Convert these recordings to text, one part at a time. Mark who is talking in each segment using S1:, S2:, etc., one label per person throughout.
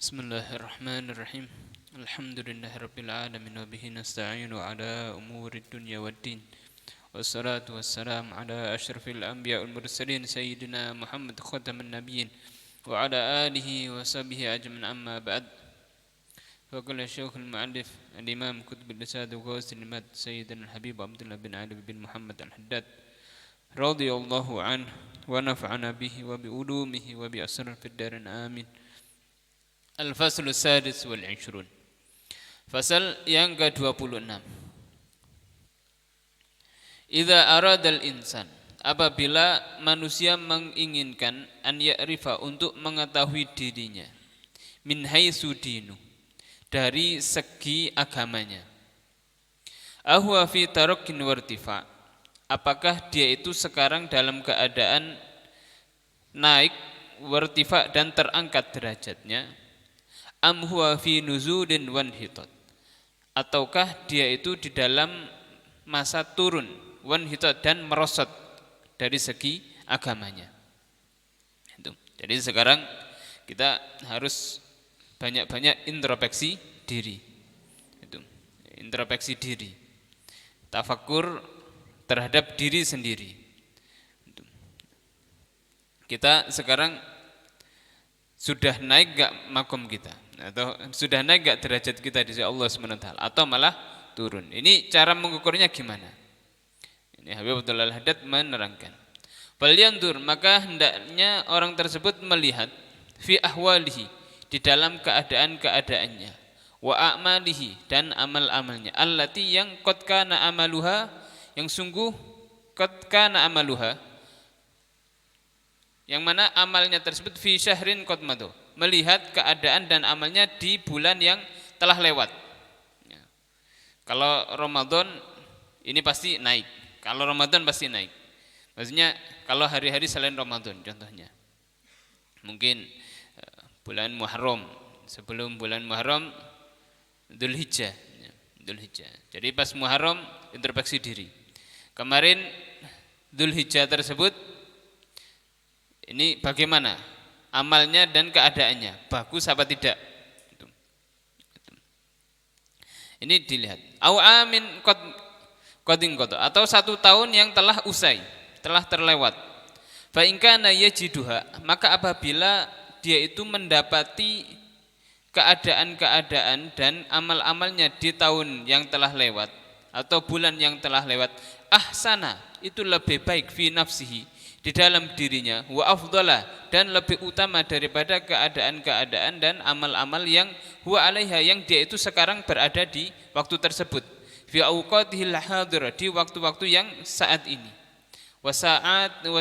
S1: Bismillahirrahmanirrahim. Alhamdulillahirabbil alamin wa bihi nasta'inu ala umuri dunya waddin. Wassalatu wassalamu ala asyrafil anbiya wal mursalin sayyidina Muhammad khataman nabiyyin wa ala alihi wa sahbihi ajma'in amma ba'd. Faqala Syekhul Mu'allif al-Imam Qutbul Lisad wa Ghaussul Mad Sayyidina Habib Abdullah bin Ali bin Muhammad al-Haddad radhiyallahu anhu wa nafa'ana bihi wa bi ulumihi wa bi asrar fid darin amin. Al-Fasl Sadis wal Ishrun. Fasal yang ke-26. Idza aradal insan, apabila manusia menginginkan an ya'rifa, untuk mengetahui dirinya, min haitsu dinu, dari segi agamanya, ahwa fi tarakkin wartifa, apakah dia itu sekarang dalam keadaan naik, wartifa, dan terangkat derajatnya, am huwa fi nuzulin wanhitat, ataukah dia itu di dalam masa turun, wanhitat, dan merosot dari segi agamanya. Itu. Jadi sekarang kita harus banyak-banyak introspeksi diri. Itu. Introspeksi diri. Tafakkur terhadap diri sendiri. Itu. Kita sekarang sudah naik gak makom kita, atau sudah naik gak derajat kita di sisi Allah SWT, atau malah turun? Ini cara mengukurnya gimana? Ini Habib Abdullah Al-Haddad menerangkan, falyandur, maka hendaknya orang tersebut melihat, fi ahwalihi, di dalam keadaan-keadaannya, wa a'malihi, dan amal-amalnya, allati, yang qad kana amaluha, yang sungguh qad kana amaluha, yang mana amalnya tersebut fi syahrin qad madu, melihat keadaan dan amalnya di bulan yang telah lewat. Ya. Kalau Ramadan ini pasti naik. Kalau Ramadan pasti naik. Maksudnya kalau hari-hari selain Ramadan, contohnya mungkin bulan Muharram, sebelum bulan Muharram Dzulhijjah. Dzulhijjah. Jadi pas Muharram introspeksi diri. Kemarin Dzulhijjah tersebut ini bagaimana amalnya dan keadaannya, bagus apa tidak? Itu. Ini dilihat. Au amin qadin qada, atau 1 tahun yang telah usai, telah terlewat. Fa in kana yajiduha, maka apabila dia itu mendapati keadaan-keadaan dan amal-amalnya di tahun yang telah lewat atau bulan yang telah lewat, ahsana, itu lebih baik, fi nafsihi, di dalam dirinya, wa afdala, dan lebih utama daripada keadaan-keadaan dan amal-amal yang huwa alaiha, yang dia itu sekarang berada di waktu tersebut, fi auqatihil hadir, di waktu-waktu yang saat ini, wa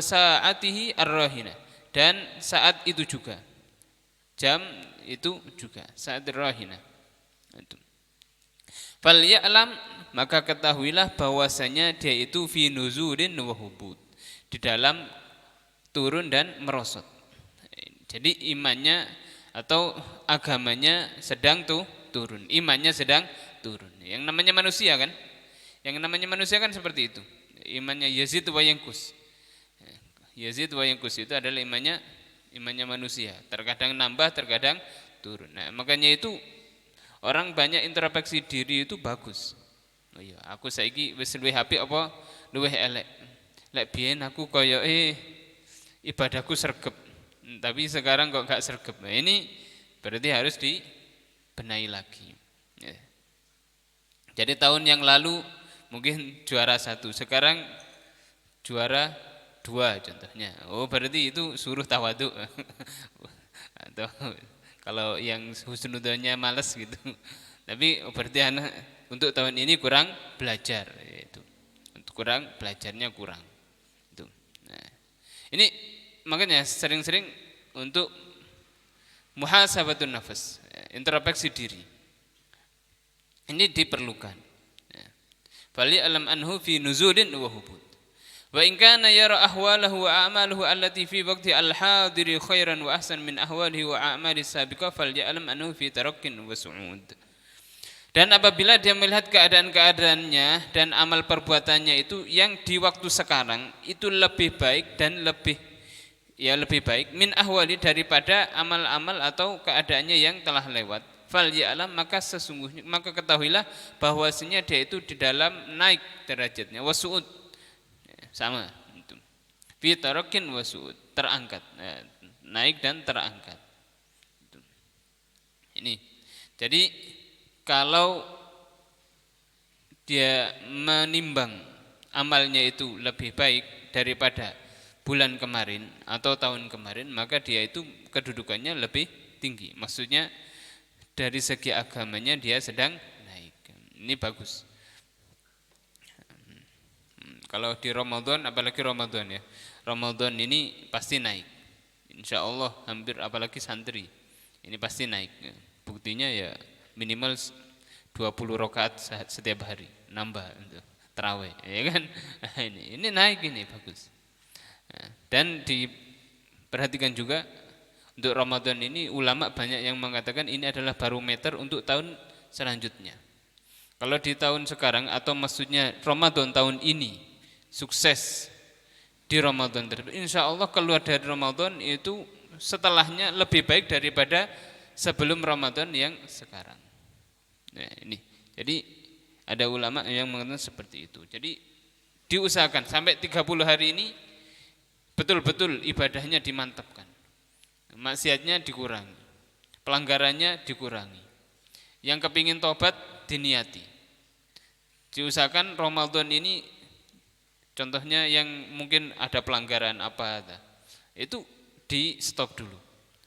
S1: sa'atihi ar-rahina, dan saat itu juga, jam itu juga, saat ar-rahina. Itu. Fal ya'lam, maka ketahuilah bahwasanya dia itu fi nuzulin wa hubud, di dalam turun dan merosot. Jadi imannya atau agamanya sedang turun, imannya sedang turun. Yang namanya manusia kan, seperti itu. Imannya yazid wa yanqus. Yazid wa yanqus itu adalah imannya manusia. Terkadang nambah, terkadang turun. Nah, makanya itu orang banyak introspeksi diri itu bagus. Oh iya, aku saiki wis luwih apik apa luwih elek? Lek biyen aku kaya ibadahku sregep, tapi sekarang kok gak sregep. Nah, ini berarti harus dibenahi lagi. Ya. Jadi tahun yang lalu mungkin juara 1, sekarang juara 2 contohnya. Oh, berarti itu suruh tawadhu. Atau kalau yang husnudzonnya males gitu. Tapi berarti anak untuk tahun ini kurang belajar, itu. Kurang belajarnya kurang. Nah, ini makanya sering-sering untuk muhasabatun nafas, introspeksi diri. Ini diperlukan. Fali alam anhu fi nuzulin wa hubud. Wa in kana yara ahwalahu wa a'maluhu allati fi waqti al-hadiri khairan wa ahsan min ahwalihi wa a'mali sabiqah, fal ya'lam anhu fi tarakkin wa su'ud. Dan apabila dia melihat keadaan-keadaannya dan amal perbuatannya itu yang di waktu sekarang itu lebih baik dan lebih ya lebih baik min ahwali daripada amal-amal atau keadaannya yang telah lewat. Fal ya'lam maka sesungguhnya maka ketahuilah bahwasanya dia itu di dalam naik derajatnya wasuud sama itu. Fi tarakin wasuud terangkat naik dan terangkat. Ini. Jadi kalau dia menimbang amalnya itu lebih baik daripada bulan kemarin atau tahun kemarin, maka dia itu kedudukannya lebih tinggi. Maksudnya dari segi agamanya dia sedang naik. Ini bagus. Kalau di Ramadan, apalagi Ramadan ya, Ramadan ini pasti naik. Insya Allah hampir apalagi santri ini pasti naik. Buktinya ya minimal 20 rakaat setiap hari nambah untuk tarawih, ya kan? Nah, ini naik ini bagus. Dan diperhatikan juga untuk Ramadan ini ulama banyak yang mengatakan ini adalah barometer untuk tahun selanjutnya. Kalau di tahun sekarang atau maksudnya Ramadan tahun ini sukses di Ramadan tersebut, insya Allah keluar dari Ramadan itu setelahnya lebih baik daripada sebelum Ramadan yang sekarang. Nah, ini. Jadi ada ulama yang mengatakan seperti itu. Jadi diusahakan sampai 30 hari ini betul-betul ibadahnya dimantapkan. Maksiatnya dikurangi. Pelanggarannya dikurangi. Yang kepingin tobat diniati. Diusahakan Ramadan ini contohnya yang mungkin ada pelanggaran apa itu di stop dulu.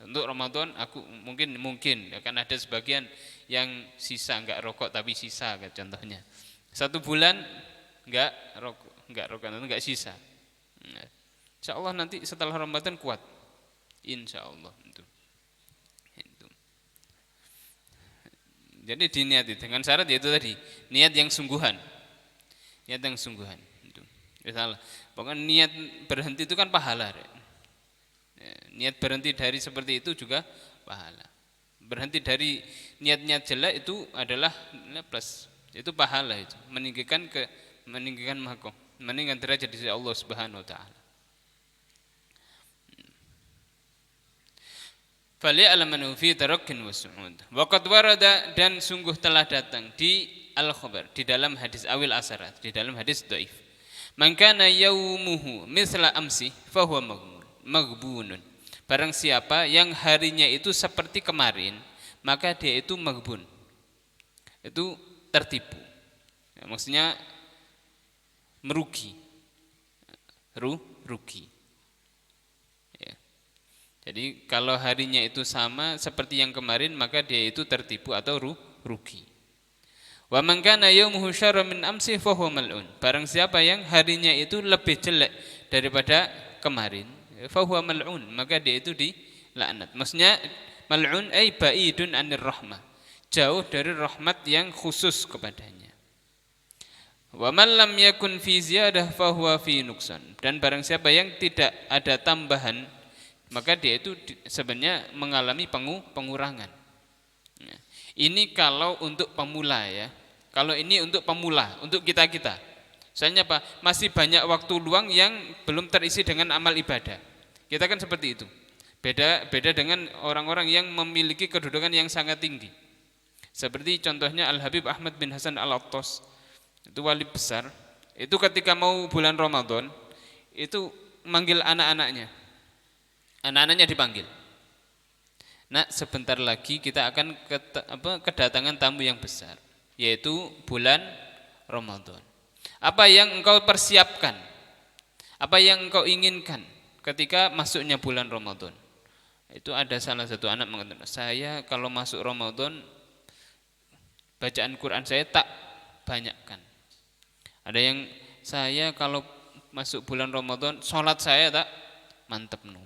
S1: Untuk Ramadan aku mungkin akan ada sebagian yang sisa enggak rokok tapi sisa contohnya. 1 bulan enggak rokok enggak sisa. Insya Allah nanti setelah Ramadan kuat. Insya Allah itu. Jadi diniati dengan syarat yaitu tadi niat yang sungguhan. Niat yang sungguhan itu. Salah. Pokoknya niat berhenti itu kan pahala. Niat berhenti dari seperti itu juga pahala. Berhenti dari niat-niat jelek itu adalah plus. Itu pahala itu. Meninggikan makom, meninggikan derajat di sisi Allah Subhanahu wa taala. Fali'lamanu fi tarakkin wasu'ud. Waqad warada dan sungguh telah datang di al-khabar di dalam hadis awil asarat, di dalam hadis dhaif. Man kana yaumuhu misla amsi fa huwa maghbunun. Barang siapa yang harinya itu seperti kemarin, maka dia itu maghbun. Itu tertipu. Ya, maksudnya merugi. Rugi. Ya. Jadi kalau harinya itu sama seperti yang kemarin, maka dia itu tertipu atau rugi. Wa man kana yaumuhu syarran min amsi fa huwa mal'un. Barang siapa yang harinya itu lebih jelek daripada kemarin, fahuwa mal'un, maka dia itu dilaknat. Maksudnya mal'un ay ba'idun anir rahmah, jauh dari rahmat yang khusus kepadanya. Wa man lam yakun fi ziyadah fahuwa fi nuksan. Dan barang siapa yang tidak ada tambahan, maka dia itu sebenarnya mengalami pengurangan. Ini kalau untuk pemula ya. Kalau ini untuk pemula, untuk kita-kita. Soalnya apa? Masih banyak waktu luang yang belum terisi dengan amal ibadah. Kita kan seperti itu. Beda dengan orang-orang yang memiliki kedudukan yang sangat tinggi. Seperti contohnya Al-Habib Ahmad bin Hasan Al-Attas. Itu wali besar. Itu ketika mau bulan Ramadan, itu manggil anak-anaknya. Anak-anaknya dipanggil. Nah, sebentar lagi kita akan kedatangan tamu yang besar, yaitu bulan Ramadan. Apa yang engkau persiapkan? Apa yang engkau inginkan ketika masuknya bulan Ramadan? Itu ada salah satu anak mengatakan, saya kalau masuk Ramadan bacaan Quran saya tak banyakkan. Ada yang saya kalau masuk bulan Ramadan sholat saya tak mantep no.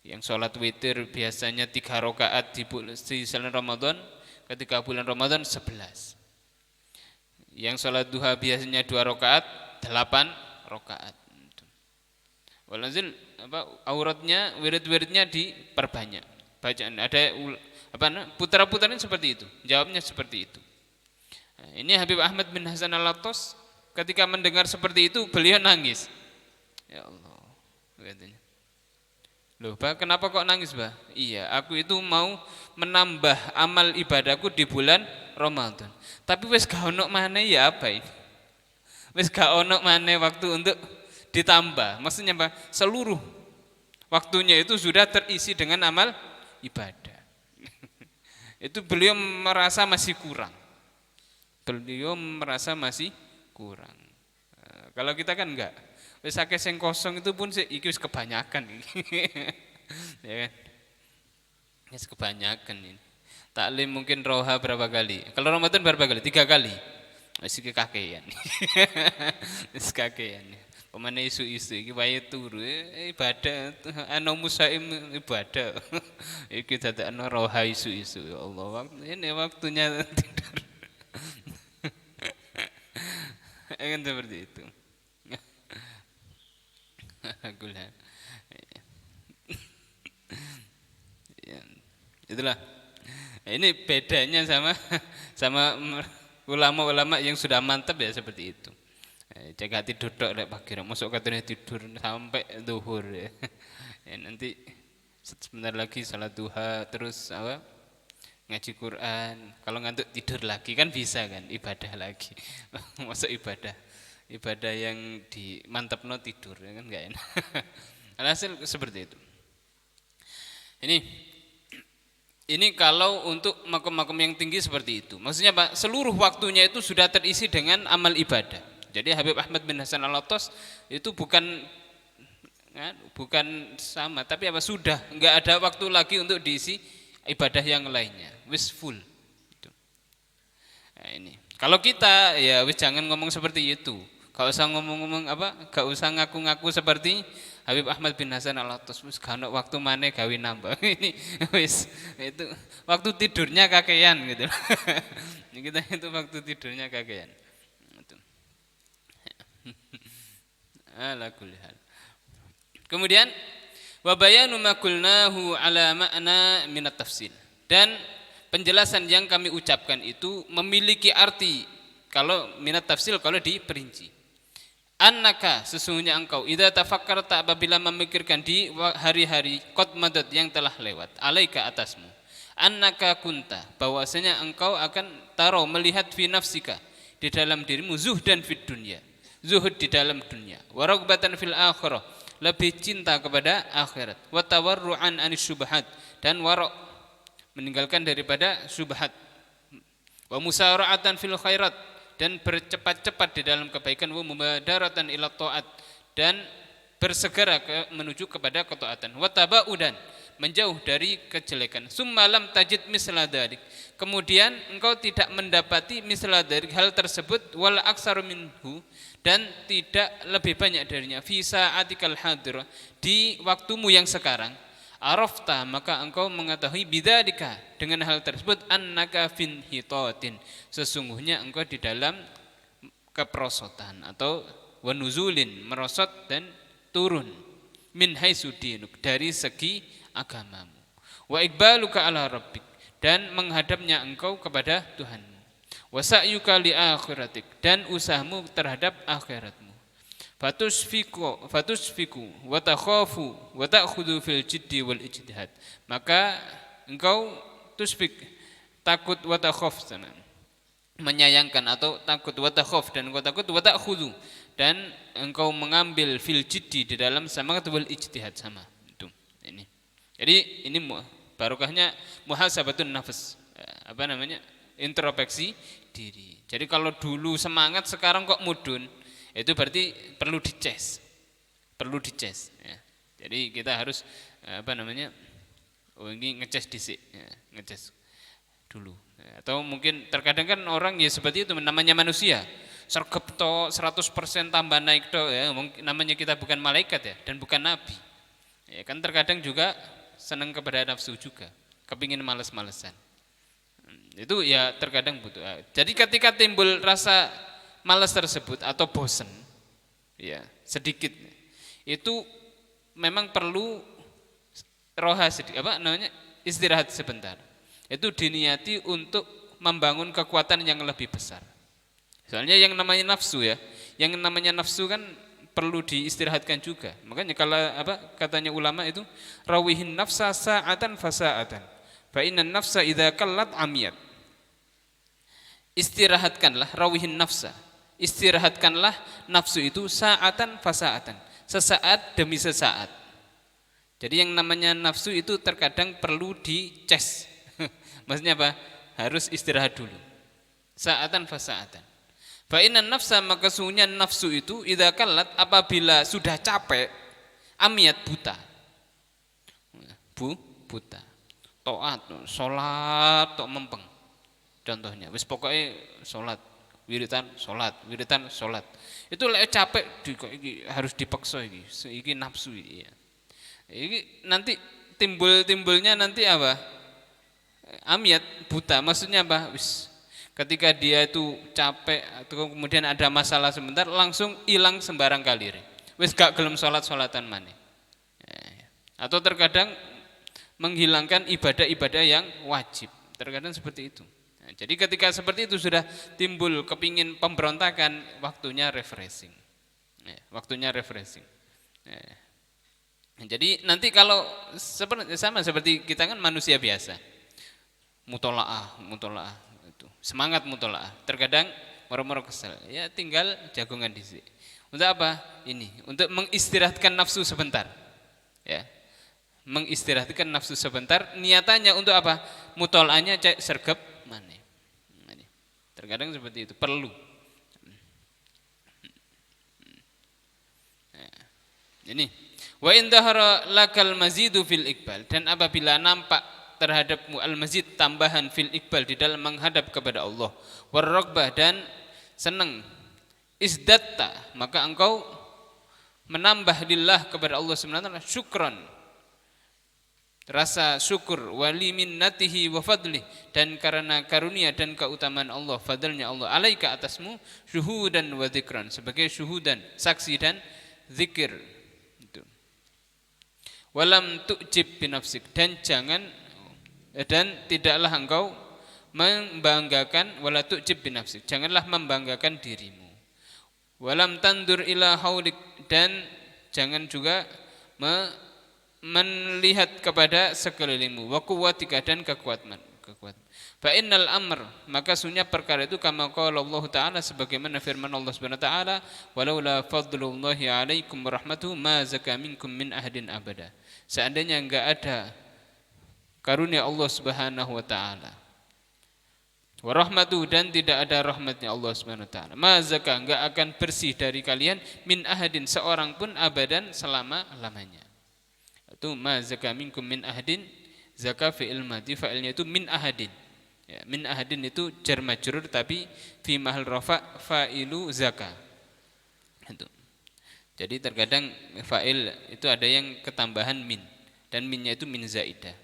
S1: Yang sholat witir biasanya 3 rakaat di bulan Ramadan, ketika bulan Ramadan 11. Yang sholat duha biasanya 2 rakaat, 8 rakaat. Walhasil auratnya, wirid-wiridnya diperbanyak. Bacaan ada putra-putranya seperti itu. Jawabnya seperti itu. Nah, ini Habib Ahmad bin Hasan Al-Attas ketika mendengar seperti itu beliau nangis. Ya Allah, katanya. Loh, Bah, kenapa kok nangis, Bah? Iya, aku itu mau menambah amal ibadahku di bulan Ramadan. Tapi wis gak ono maneh ya apa ini? Wis gak ono maneh waktu untuk ditambah. Maksudnya apa? Seluruh waktunya itu sudah terisi dengan amal ibadah. Itu beliau merasa masih kurang. Beliau merasa masih kurang. Kalau kita kan enggak. Wis akeh sing kosong itu pun iki wis kebanyakan ya kan? Wis kebanyakan ini. Taklim mungkin roha berapa kali? Kalau Ramadan berapa kali? 3 kali. Wis iki kakean. Wis kakean. Pemane isu-isu iki wae turu ibadah ana musaim ibadah. Iki dadakno roha isu-isu ya Allah. Ini waktunya tidur. Kan seperti itu. Gula. Ya, itulah. Ini bedanya sama ulama-ulama yang sudah mantap ya seperti itu. Jaga tidur dok lek pagi, masuk katanya tidur sampai zuhur ya. Ya, nanti sebentar lagi salat duha terus apa? Ngaji Quran. Kalau ngantuk tidur lagi kan bisa kan ibadah lagi. Masuk ibadah yang di mantap no tidur ya kan nggak enak. Alhasil seperti itu. Ini kalau untuk makom-makom yang tinggi seperti itu. Maksudnya Pak, seluruh waktunya itu sudah terisi dengan amal ibadah. Jadi Habib Ahmad bin Hasan Al-Attas itu bukan sama, tapi apa sudah nggak ada waktu lagi untuk diisi ibadah yang lainnya. Wis full. Nah, ini. Kalau kita ya wis jangan ngomong seperti itu. Gak usah ngomong-ngomong apa, gak usah ngaku-ngaku seperti Habib Ahmad bin Hasan Al-Attas. Wis gak ono waktu maneh gawe nambah. Ini wis itu waktu tidurnya kakean gitu. Kita itu waktu tidurnya kakean. Itu. Ala kulli hal. Kemudian wa bayanu ma qulnahu ala ma'na min at-tafsil. Dan penjelasan yang kami ucapkan itu memiliki arti kalau minat tafsil kalau diperinci. Annaka sesungguhnya engkau idza tafakkarta apabila memikirkan di hari-hari qad madat yang telah lewat alaika atasmu annaka kunta bahwasanya engkau akan taro melihat fi nafsika di dalam dirimu zuhdan fid dunya zuhud di dalam dunia wa raghbatan fil akhirah lebih cinta kepada akhirat wa tawarru'an anis syubhat dan wara' meninggalkan daripada syubhat wa musara'atan fil khairat dan bercepat-cepat di dalam kebaikan wa mubadaratan ila taat dan bersegera menuju kepada ketaatan wa tabaudan menjauh dari kejelekan summa lam tajid misla dzalik kemudian engkau tidak mendapati misla dzalik hal tersebut wal aktsar minhu dan tidak lebih banyak darinya fi sa'atikal hadirah di waktumu yang sekarang arafta maka engkau mengetahui bidzalika dengan hal tersebut annaka fin hitatin sesungguhnya engkau di dalam keperosotan atau wanuzulin merosot dan turun min haitsu dinuk dari segi agamamu wa iqbaluka ala rabbik dan menghadapnya engkau kepada Tuhanmu wa sa'yuka li akhiratik dan usahamu terhadap akhiratmu fatusfiku wa takhafu wa ta'khudhu fil jiddi wal ijtihad maka engkau tusfik takut wa takhaf menyayangkan atau takut wa takhaf dan engkau takut wa ta'khudhu dan engkau mengambil fil jiddi di dalam semangat wal ijtihad sama itu ini jadi ini barokahnya muhasabatun nafs introspeksi diri jadi kalau dulu semangat sekarang kok mudun itu berarti perlu dices ya. Jadi kita harus ini ngeces dhisik ya, ngeces dulu ya. Atau mungkin terkadang kan orang ya seperti itu namanya manusia sergap to 100% tambah naik to ya namanya kita bukan malaikat ya dan bukan nabi ya kan terkadang juga senang kepada nafsu juga kepingin males-malesan itu ya terkadang butuh jadi ketika timbul rasa malas tersebut atau bosan ya sedikit itu memang perlu roha sedikit istirahat sebentar itu diniati untuk membangun kekuatan yang lebih besar soalnya yang namanya nafsu ya yang namanya nafsu kan perlu diistirahatkan juga. Makanya kalau katanya ulama itu rawihin nafsa sa'atan fasa'atan. Fa innan nafsa idza kallat amiyat. Istirahatkanlah rawihin nafsa. Istirahatkanlah nafsu itu sa'atan fasa'atan. Sesaat demi sesaat. Jadi yang namanya nafsu itu terkadang perlu dicas. Maksudnya apa? Harus istirahat dulu. Sa'atan fasa'atan. Fa innan nafsa, maka sesungguhnya nafsu itu idza kallat, apabila sudah capek, amiyat, buta. Buta. Taat, salat tok mempeng. Contohnya, wis pokoknya salat, wiritan salat. Itu lek capek harus dipaksa iki nafsu iki ya. Iki nanti timbulnya nanti apa? Amiyat, buta. Maksudnya apa? Wis ketika dia itu capek atau kemudian ada masalah sebentar langsung hilang sembarang kali. Wis gak gelem salatan maneh. Atau terkadang menghilangkan ibadah-ibadah yang wajib. Terkadang seperti itu. Jadi ketika seperti itu sudah timbul kepingin pemberontakan, waktunya refreshing. Jadi nanti kalau sama seperti kita kan manusia biasa. Mutolaah itu. Semangat mutolaah. Terkadang moro-moro kesel. Ya tinggal jagongan dhisik. Untuk apa? Ini, untuk mengistirahatkan nafsu sebentar. Ya. Mengistirahatkan nafsu sebentar, niatannya untuk apa? Mutolaahnya cek sergap maneh. Terkadang seperti itu, perlu. Ini wa in dhahara lakal mazidu fil iqbal, dan apabila nampak terhadapmu al-mazid, tambahan fil iqbal, di dalam menghadap kepada Allah, warragbah, dan senang, izdatta, maka engkau menambah lillah kepada Allah Subhanahu wa taala syukran, rasa syukur, wali minnatihi wa fadlih, dan karena karunia dan keutamaan Allah, fadlnya Allah, alaika, atasmu, syuhudan wa dzikran, sebagai syuhudan, saksi dan zikir. Itu. Walam tu'jib binafsik, dan tidaklah engkau membanggakan, wala tu'jib binafsik, janganlah membanggakan dirimu. Walam tandur ila haulik, dan jangan juga melihat kepada sekelilingmu, wa quwwatika, dan kekuatan. Fa innal amr, maka sunnya perkara itu kama qala Allah taala, sebagaimana firman Allah Subhanahu wa taala, walaula fadlullahi alaikum warahmatuhu ma zaka minkum min ahadin abada. Seandainya enggak ada karunia Allah Subhanahu wa taala, warahmatuhu, dan tidak ada rahmatnya Allah Subhanahu wa taala, ma zaka, enggak akan bersih dari kalian, min ahadin, seorang pun, abadan, selama-lamanya. Itu ma zaka minkum min ahadin, zaka fi'il madhi, fa'ilnya itu min ahadin. Ya, min ahadin itu jar majrur tapi fi mahal rafa fa'ilu zaka. Itu. Jadi terkadang fa'il itu ada yang ketambahan min, dan minnya itu min zaidah.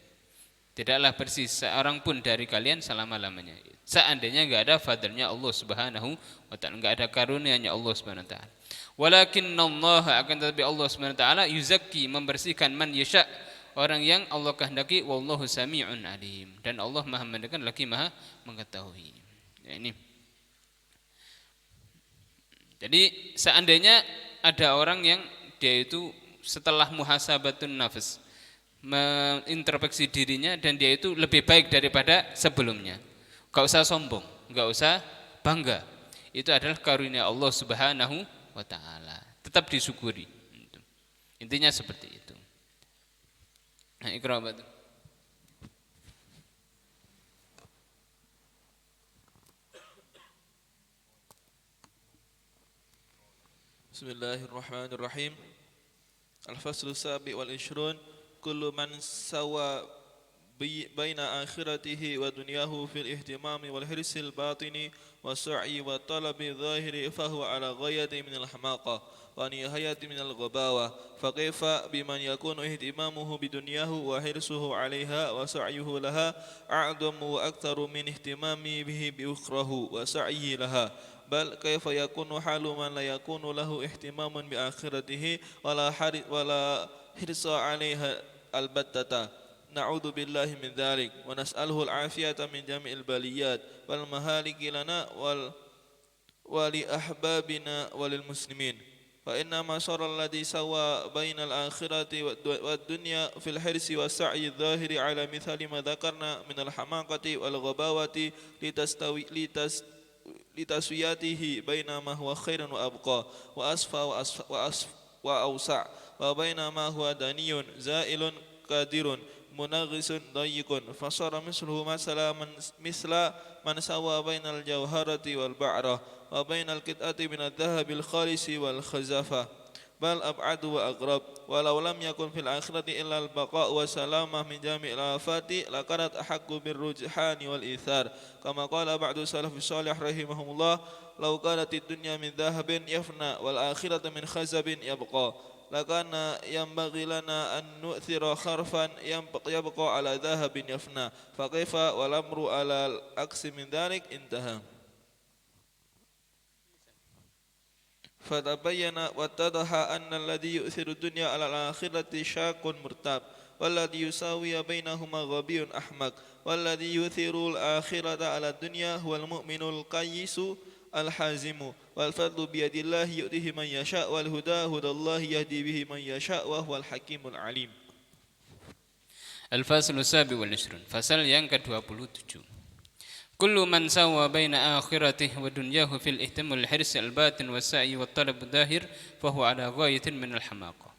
S1: Tidaklah bersih seorang pun dari kalian selama-lamanya. Seandainya enggak ada fadlnya Allah Subhanahu wa taala, enggak ada karunia-Nya Allah Subhanahu wa taala. Walakinnallaha, akan tetapi Allah Subhanahu wa taala, yuzakki, membersihkan, man yasha, orang yang Allah kehendaki, wallahu sami'un alim, dan Allah Maha mendengar lagi Maha mengetahui. Ya, ini. Jadi seandainya ada orang yang dia itu setelah muhasabatun nafs, mengintrospeksi dirinya, dan dia itu lebih baik daripada sebelumnya, enggak usah sombong, enggak usah bangga. Itu adalah karunia Allah Subhanahu wa taala. Tetap disyukuri. Intinya seperti itu. Nah, ikra batu.
S2: Bismillahirrahmanirrahim. Al-faslu sabi wal ishrun, kullu man sawa baina akhiratihi wa dunyahu fil ihtimami wal hirsil batini wa sa'i wa talabi zahiri fahuwa ala ghayati min al-hamaqa wa nihayati min al-ghabawa, fa kaifa biman yakunu ihtimamuhu bidunyahu wa hirsuhu 'alayha wa sa'yuhu laha a'damu wa aktharu min ihtimami bihi bi ukhrahu wa sa'yihi laha, bal kaifa yakunu halu man la yakunu lahu ihtimamun bi akhiratihi wala hirsa 'alayha albattata. Na'udzu billahi min dzalik wa nas'aluhu al-'afiyata min jami'il baliyat wal mahaliki lana wa li ahbabina walil muslimin. وإنما صار الذي سوى بين الآخرة والدنيا في الحرص والسعي الظاهر على مثال ما ذكرنا من الحماقة والغباوة لتسويته بين ما هو خير وأبقى وأوسع وبين ما هو دني زائل قادر منغص ضيق فصار مثله مثل من سوى بين الجوهرة والبعرة وبين القطعة من الذهب الخالص والخزافة بل أبعد وأقرب ولو لم يكن في الآخرة إلا البقاء والسلامة من جميع الآفات لكانت أحق بالرجحان والإيثار كما قال بعض السلف الصالح رحمهم الله لو كانت الدنيا من ذهب يفنى والآخرة من خزب يبقى لكان ينبغي لنا أن نؤثر خرفا يبقى على ذهب يفنى فكيف والأمر على العكس من ذلك انتهى فتبين واتضح أن الذي يؤثر الدنيا على الآخرة شاق مرتاب والذي يساوي بينهما غبي أحمق والذي يؤثر الآخرة على الدنيا هو المؤمن القيس الحازم والفضل بيد الله يؤتيه من يشاء والهدى هدى الله يهدي به من يشاء وهو الحكيم العليم.
S1: Al-Faslu Sabi wal Ishrun. Fasal yang ke-27. Kullu man sawwa baina akhiratihi wa dunyahu fil ihtimam al-hirs al-batin wa sa'i wa talab al-dhahir fa huwa ala ghayatin min al-hamaqah.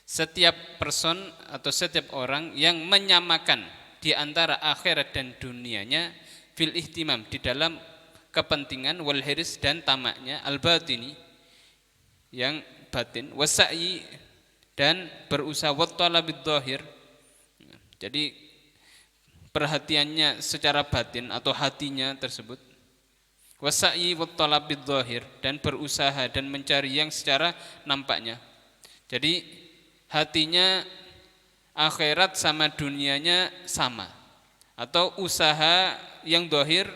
S1: Setiap person atau setiap orang yang menyamakan di antara akhirat dan dunianya fil ihtimam di dalam kepentingan wal hirs dan tamaknya al-batini yang batin wa sa'i dan berusaha wa talab al-dhahir. Jadi perhatiannya secara batin atau hatinya tersebut wasa'i wa talabid dhahir dan berusaha dan mencari yang secara nampaknya. Jadi hatinya akhirat sama dunianya sama atau usaha yang dhahir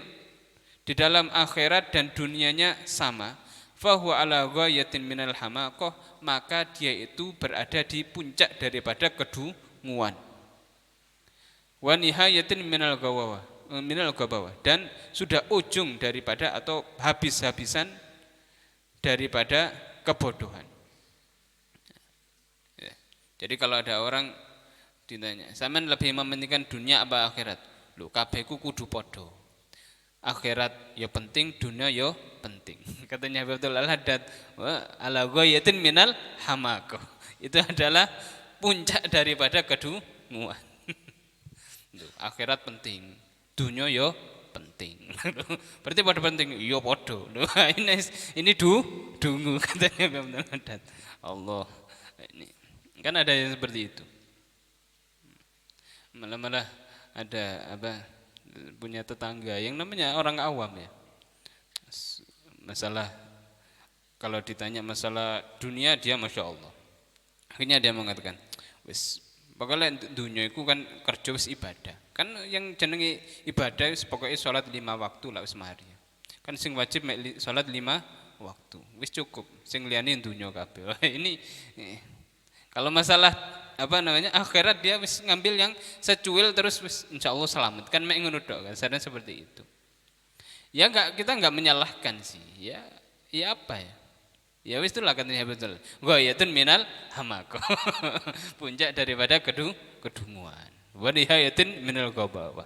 S1: di dalam akhirat dan dunianya sama fahuwa ala ghayatin minal hamaqah maka dia itu berada di puncak daripada kedunguan wa nihayatin minal gawawa dan sudah ujung daripada atau habis-habisan daripada kebodohan. Ya. Jadi kalau ada orang ditanya, sampean lebih mementingkan dunia apa akhirat? Lho kabeh ku kudu padha. Akhirat ya penting, dunia ya penting. Katanya Abdul Al-Haddad, wa ala ghayatin minal hamaqah. Itu adalah puncak daripada kedunguan. Akhirat penting, dunia yo penting. Berarti pada penting, yo podo. Ini dungu katanya Imam Haddad. Allah, ini kan ada yang seperti itu. Malah ada punya tetangga yang namanya orang awam ya. Masalah kalau ditanya masalah dunia dia masya Allah. Akhirnya dia mengatakan, wis pokoknya dunia itu kan kerja wis ibadah. Kan yang jenenge ibadah wis pokoknya sholat 5 waktu lah wis mari. Kan sing wajib mek sholat 5 waktu. Wis cukup. Sing liyane dunia kabeh. Ini kalau masalah akhirat dia wis ngambil yang secuil terus wis insyaallah selamat. Kan mek ngono tok kan. Sadar seperti itu. Ya kita enggak menyalahkan sih. Ya apa ya? Ya wis itulah katanya betul. Ghayatun minal hamaqah. Puncak daripada kedunguan. Wa nihayatin minal gawawa.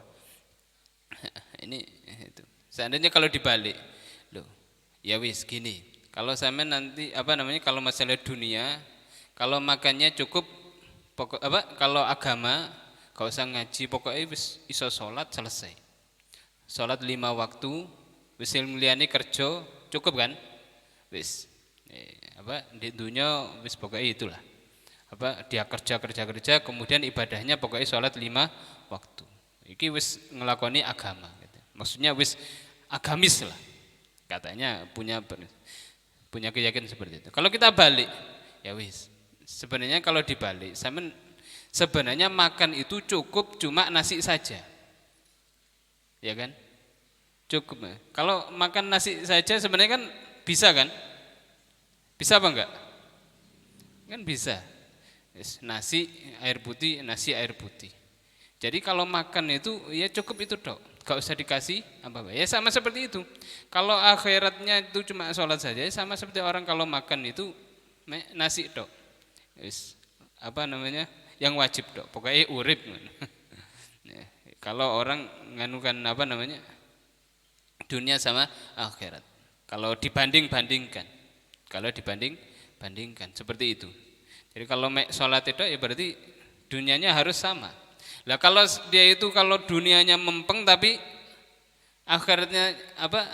S1: Ini itu. Seandainya kalau dibalik, loh, ya wis gini. Kalau sampean nanti kalau masalah dunia, kalau makannya cukup kalau agama gak usah ngaji, pokoknya wis iso salat selesai. Salat 5 waktu, wis liyane kerja cukup kan? Wis di dunia wis pokoknya itulah dia kerja kemudian ibadahnya pokoknya sholat 5 waktu iki wis ngelakoni agama gitu. Maksudnya wis agamis lah katanya punya keyakinan seperti itu. Kalau kita balik ya wis sebenarnya kalau dibalik sebenarnya makan itu cukup cuma nasi saja ya kan cukup. Kalau makan nasi saja sebenarnya kan bisa kan? Bisa apa enggak? Kan bisa. Nasi air putih, nasi air putih. Jadi kalau makan itu ya cukup itu dok. Gak usah dikasih apa-apa. Ya sama seperti itu. Kalau akhiratnya itu cuma sholat saja, sama seperti orang kalau makan itu nasi tok. Wis apa namanya? Yang wajib tok. Pokoknya urip. Ya, kalau orang nganukan apa namanya? Dunia sama akhirat. Kalau dibanding-bandingkan. Kalau dibanding-bandingkan seperti itu. Jadi kalau sholat itu ya berarti dunianya harus sama. Lah kalau dia itu kalau dunianya mempeng tapi akhiratnya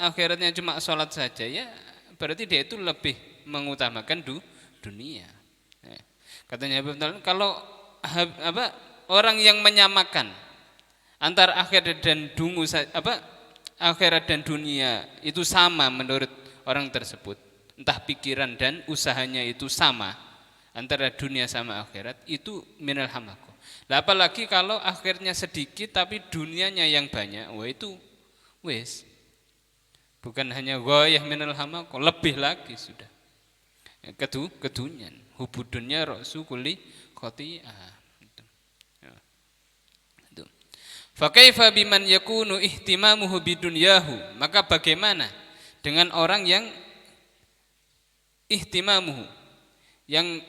S1: akhiratnya cuma sholat saja, ya berarti dia itu lebih mengutamakan dunia. Ya. Katanya kalau orang yang menyamakan antara akhirat dan akhirat dan dunia itu sama menurut orang tersebut, entah pikiran dan usahanya itu sama antara dunia sama akhirat, itu minal hamako. Lah apalagi kalau akhirnya sedikit tapi dunianya yang banyak, wah itu wis bukan hanya ghayah minal hamako, lebih lagi sudah. Kedunyan, hubudunya ra'su kulli khati'ah. Itu. Fa kaifa biman yakunu ihtimamuhu bidunyahu? Maka bagaimana dengan orang yang ihtimamuhu, yang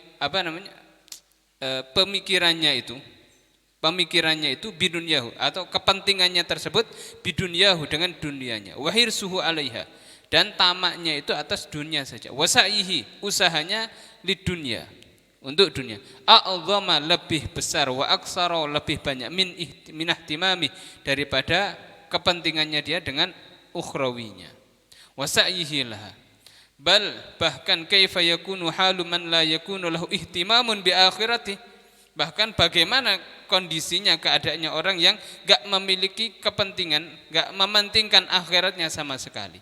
S1: pemikirannya itu bidunyahu atau kepentingannya tersebut bidunyahu dengan dunianya, wahirsuhu alaiha, dan tamaknya itu atas dunia saja, wasaihi, usahanya lidunya, untuk dunia, a'dhama, lebih besar, wa aksara, lebih banyak, min ihtimami, daripada kepentingannya dia dengan ukhrawinya, wasaihi laha. Bal bahkan kaifa yakunu halu man la yakunu lahu ihtimamun bi akhirati, bahkan bagaimana kondisinya, keadaannya orang yang enggak memiliki kepentingan, enggak mementingkan akhiratnya sama sekali.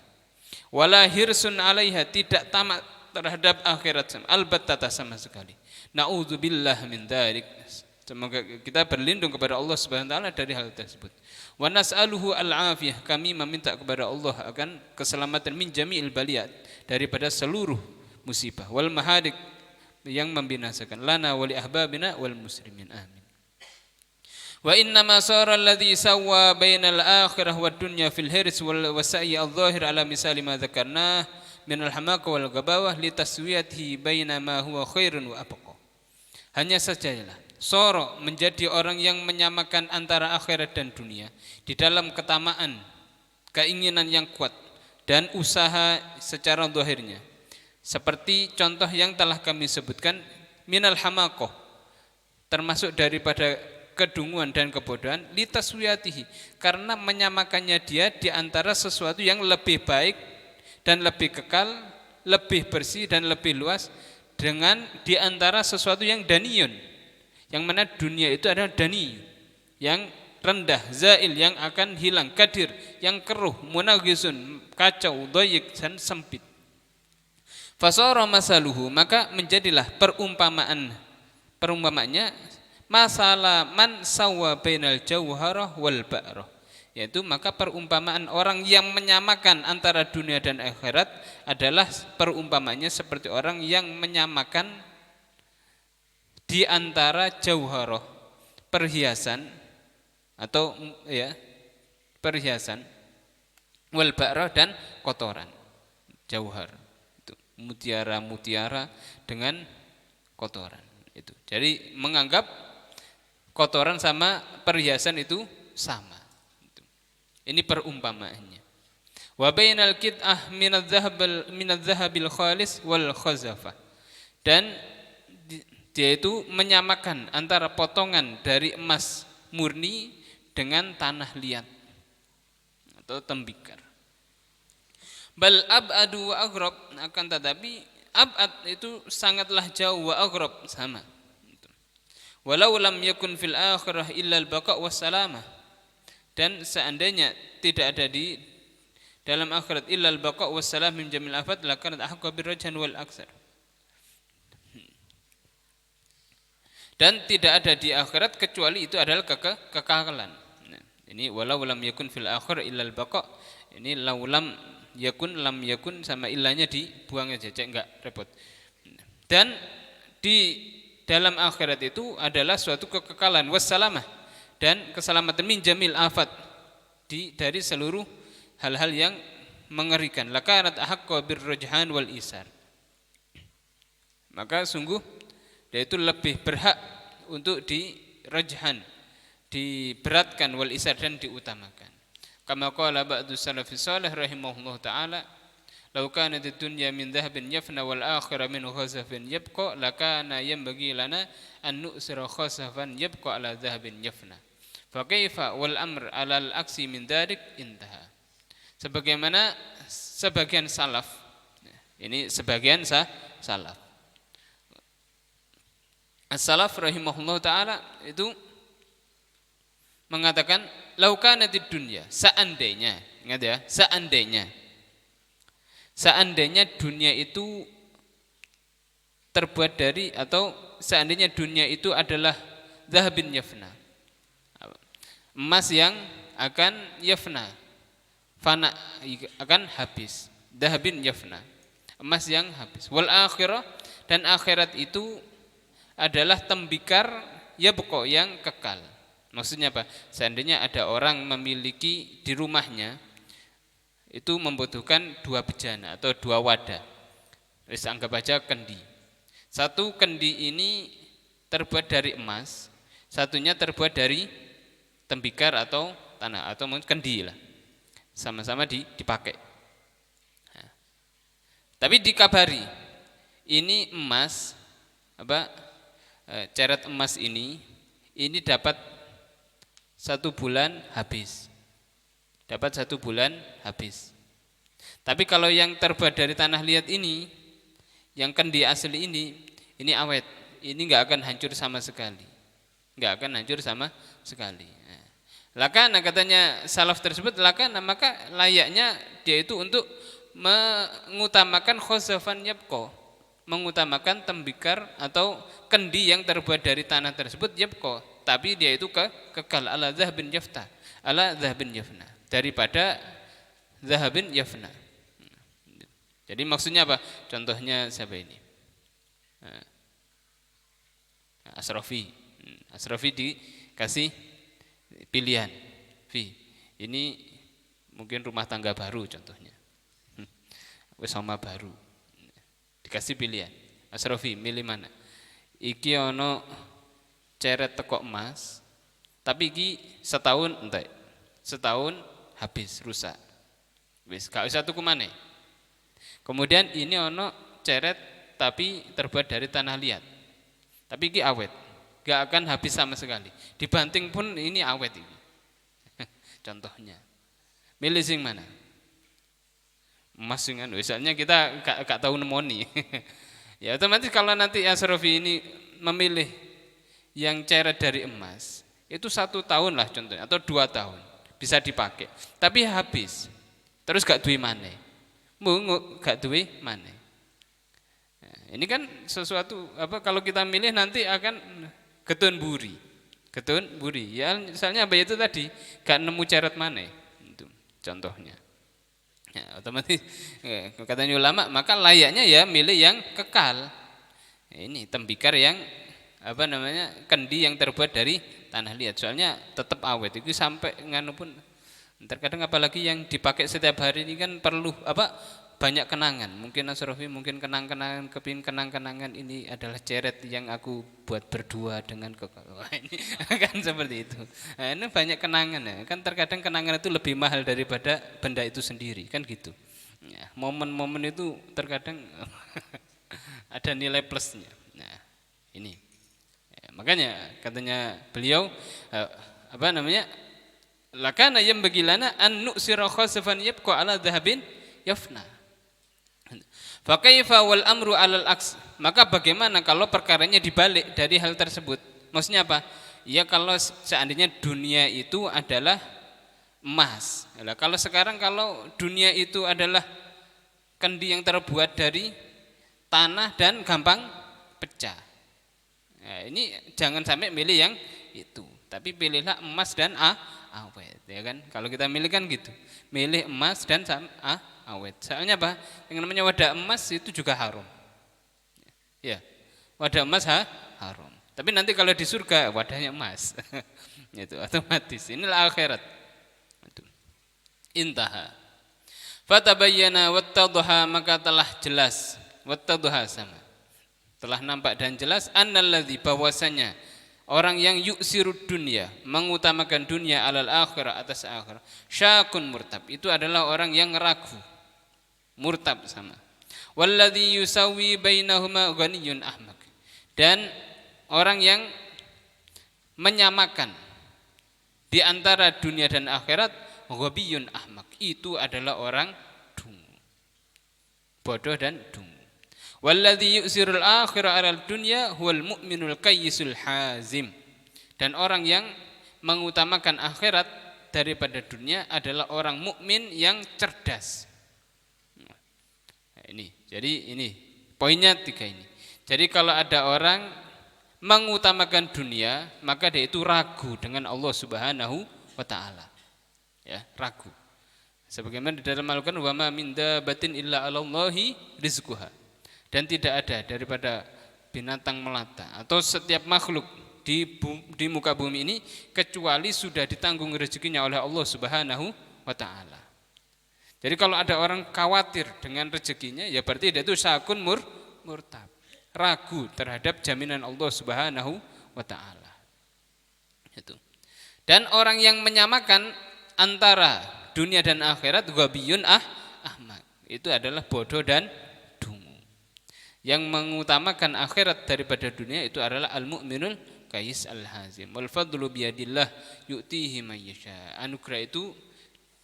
S1: Wala hirsun 'alaiha, tidak tamak terhadap akhirat albattah sama sekali. Nauzubillah min dzalik. Semoga kita berlindung kepada Allah Subhanahu wa taala dari hal tersebut. Wa nas'aluhu al-afiyah, kami meminta kepada Allah akan keselamatan min jami'il baliyat, daripada seluruh musibah, wal mahadik, yang membinasakan, lana wa li ahbabina wal muslimin, amin. Wa inna ma sara alladhi sawwa bainal akhirah wad dunya fil hirs wal wasa'i adh-dhahir ala misali ma dzakarna min al-hamaqa wal ghabawah li taswiyatihi baina ma huwa khairun wa abqa. Hanya sajalah soro, menjadi orang yang menyamakan antara akhirat dan dunia di dalam ketamaan, keinginan yang kuat dan usaha secara zahirnya, seperti contoh yang telah kami sebutkan, minal hamaqah, termasuk daripada kedunguan dan kebodohan, litaswiyatihi, karena menyamakannya dia di antara sesuatu yang lebih baik dan lebih kekal, lebih bersih dan lebih luas, dengan di antara sesuatu yang daniyun, yang mana dunia itu adalah dani, yang rendah, zail, yang akan hilang, kadir, yang keruh, munagisun, kacau, dhayiq, dan sempit. Fasara masaluhu, maka menjadilah perumpamaannya masalah man sawwa bainal jauharah wal ba'rah, yaitu maka perumpamaan orang yang menyamakan antara dunia dan akhirat adalah perumpamaannya seperti orang yang menyamakan di antara jauharah, perhiasan atau perhiasan, wal ba'rah, dan kotoran. Jauhar itu mutiara dengan kotoran itu. Jadi menganggap kotoran sama perhiasan itu sama. Ini perumpamaannya. Wa bainal qit'ah minadz-dzahabil khalis wal khazafah, dan dia itu menyamakan antara potongan dari emas murni dengan tanah liat atau tembikar. Bal ab'adu wa aghrab, akan tetapi ab'ad itu sangatlah jauh, wa aghrab sama. Walau lam yakun fil akhirah illa al-baqa' was salamah, dan seandainya tidak ada di dalam akhirat illa al-baqa' was salam min jamil afat, lakanat ahqa birrajhan wal aksar, dan tidak ada di akhirat kecuali itu adalah kekekalan. Nah, ini walau lam yakun fil akhir illal baqa, ini lau lam yakun sama illanya dibuang aja, cek enggak repot. Dan di dalam akhirat itu adalah suatu kekekalan, wassalamah, dan keselamatan min jamil afat, dari seluruh hal-hal yang mengerikan. Lakanat ahaqqa birrujhan wal isar, maka sungguh dia itu lebih berhak untuk dirajhan, diberatkan wal isar dan diutamakan. Kama qala ba'du salafis salih rahimahullah taala, law kanat ad-dunya min dhahabin yafna wal akhirah min khasafin yabqa lakana yanbaghi lana an nu'sira khasafan yabqa ala dhahabin yafna. Fa kaifa wal amr ala al-aksi min dhalik intaha. Sebagaimana sebagian salaf, ini sebagian salaf. As-salaf rahimahullah taala itu mengatakan laukanatid dunya, seandainya, ingat ya, seandainya dunia itu terbuat dari, atau seandainya dunia itu adalah zahabin yafna, emas yang akan yafna, fana, akan habis, zahabin yafna, emas yang habis, wal akhirah, dan akhirat itu adalah tembikar yabqa, yang kekal. Maksudnya apa? Seandainya ada orang memiliki di rumahnya itu membutuhkan 2 bejana atau 2 wadah. Terus anggap aja kendi. Satu kendi ini terbuat dari emas, satunya terbuat dari tembikar atau tanah atau kendi lah. Sama-sama dipakai. Nah, tapi dikabari ini emas ceret emas ini dapat 1 bulan habis. Dapat 1 bulan habis. Tapi kalau yang terbuat dari tanah liat ini, yang kendi asli ini awet. Ini enggak akan hancur sama sekali. Enggak akan hancur sama sekali. Lakana, katanya salaf tersebut, lakana, maka layaknya dia itu untuk mengutamakan khosafan yabqa, mengutamakan tembikar atau kendi yang terbuat dari tanah tersebut yabqa, tapi dia itu kekal, ala zahabin yafta, ala zahabin yafna, daripada zahabin yafna. Jadi maksudnya apa? Contohnya siapa ini? Asrafi dikasih pilihan, ini mungkin rumah tangga baru contohnya, sama baru, dikasih pilihan, Asrafi milih mana? Iki ono ceret teko emas, tapi iki setahun entek, setahun habis rusak, wis gak usah tuku maneh. Kemudian ini ono ceret tapi terbuat dari tanah liat, tapi iki awet, gak akan habis sama sekali, dibanting pun ini awet ini. Contohnya, milih sing mana? Emas dengan, misalnya kita gak tahu nemoni. Ya otomatis kalau nanti Asrafi ini memilih yang ceret dari emas, itu 1 tahun lah contohnya, atau 2 tahun bisa dipakai, tapi habis, terus gak duwe maneh, gak duwe maneh. Nah, ini kan sesuatu kalau kita milih nanti akan getun buri. Ya misalnya apa itu tadi, gak nemu ceret maneh, itu contohnya. Ya, otomatis katanya ulama, maka layaknya ya milih yang kekal. Ini tembikar yang kendi yang terbuat dari tanah liat, soalnya tetap awet itu sampai nganu pun. Terkadang apalagi yang dipakai setiap hari ini kan perlu banyak kenangan. Mungkin Asrafi mungkin kenang-kenangan, kepingin kenang-kenangan, ini adalah ceret yang aku buat berdua dengan ini kan seperti itu. Nah, ini banyak kenangan ya. Kan terkadang kenangan itu lebih mahal daripada benda itu sendiri, kan gitu. Ya, momen-momen itu terkadang ada nilai plusnya. Nah, ini. Ya, makanya katanya beliau lakana yanbaghi lana an nu'sira khasafan yabqa ala dhahabin yafna. Fa kaifa wal amru 'alal aks? Maka bagaimana kalau perkaranya dibalik dari hal tersebut? Maksudnya apa? Ya kalau seandainya dunia itu adalah emas. Nah, kalau sekarang kalau dunia itu adalah kendi yang terbuat dari tanah dan gampang pecah. Nah, ini jangan sampai milih yang itu, tapi pilihlah emas dan awet, ya kan? Kalau kita milih kan gitu, milih emas dan awet. Soalnya apa? Yang namanya wadah emas itu juga haram. Ya, wadah emas haram. Tapi nanti kalau di surga wadahnya emas, itu otomatis. Inilah akhirat. Intaha. Fatabayyana wattadha, maka telah jelas. Wattadha sama. telah nampak dan jelas annalladzi bahwasanya orang yang yuksirud dunya mengutamakan dunia alal akhirah atas akhirat syakun murtab itu adalah orang yang ragu murtab sama walladzi yusawi bainahuma ghaniyun ahmak dan orang yang menyamakan di antara dunia dan akhirat ghabiyun ahmak itu adalah orang dungu bodoh dan dungu walladzi yu'sirul akhirah 'alal dunya huwal mu'minul qayyisul hazim dan orang yang mengutamakan akhirat daripada dunia adalah orang mukmin yang cerdas. Nah, ini poinnya 3 ini. Jadi kalau ada orang mengutamakan dunia maka dia itu ragu dengan Allah Subhanahu wa taala. Ya, ragu. Sebagaimana di dalam Al-Qur'an wa ma min dabatin illa 'alallahi rizquha. Dan tidak ada daripada binatang melata atau setiap makhluk di muka bumi ini kecuali sudah ditanggung rezekinya oleh Allah Subhanahu wa taala. Jadi kalau ada orang khawatir dengan rezekinya ya berarti dia itu syakun murtab, ragu terhadap jaminan Allah Subhanahu wa taala. Itu. Dan orang yang menyamakan antara dunia dan akhirat ghabiyun ahmak. Itu adalah bodoh dan yang mengutamakan akhirat daripada dunia itu adalah al-mu'minul qais al-hazim wal fadlu biyadillah yu'tihi man yasha. Anugerah itu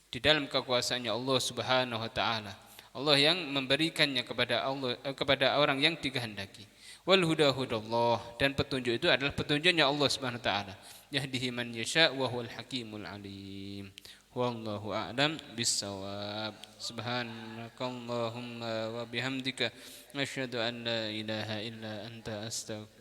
S1: di dalam kekuasaannya Allah Subhanahu wa taala. Allah yang memberikannya kepada orang yang dikehendaki. Wal huda hudallah dan petunjuk itu adalah petunjuknya Allah Subhanahu wa taala. Yahdihi man yasha wa huwal hakimul alim. Wallahu a'lam bissawab. Subhanakallahumma wa bihamdika asyhadu an la ilaha illa anta astaghfiruka